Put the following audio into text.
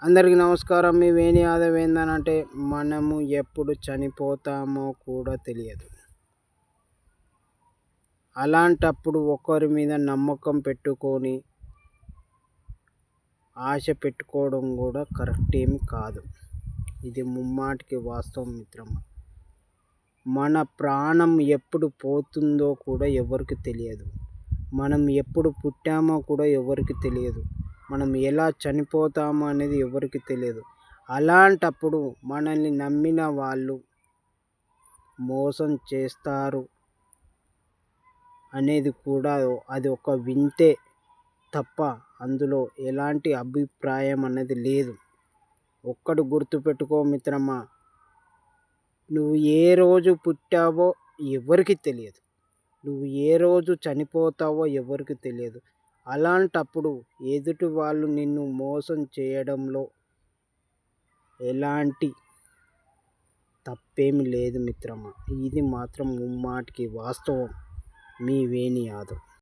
అందరికీ నమస్కారం. మీ వేణి యాదవ్ ఏందనంటే మనము ఎప్పుడు చనిపోతామో కూడా తెలియదు. అలాంటప్పుడు ఒకరి మీద నమ్మకం పెట్టుకొని ఆశ పెట్టుకోవడం కూడా కరెక్ట్ ఏమి కాదు. ఇది ముమ్మాటికి వాస్తవం మిత్రమా. మన ప్రాణం ఎప్పుడు పోతుందో కూడా ఎవరికి తెలియదు. మనం ఎప్పుడు పుట్టామో కూడా ఎవరికి తెలియదు. మనం ఎలా చనిపోతామో అనేది ఎవరికి తెలియదు. అలాంటప్పుడు మనల్ని నమ్మిన వాళ్ళు మోసం చేస్తారు అనేది కూడా అది ఒక వింతే తప్ప అందులో ఎలాంటి అభిప్రాయం అనేది లేదు. ఒక్కడు గుర్తుపెట్టుకో మిత్రమా, నువ్వు ఏ రోజు పుట్టావో ఎవరికి తెలియదు. నువ్వు ఏ రోజు చనిపోతావో ఎవరికి తెలియదు. అలాంటప్పుడు ఎదుటి వాళ్ళు నిన్ను మోసం చేయడంలో ఎలాంటి తప్పేమి లేదు మిత్రమా. ఇది మాత్రం ముమ్మాటికి వాస్తవం. మీ వేణి యాదవ్.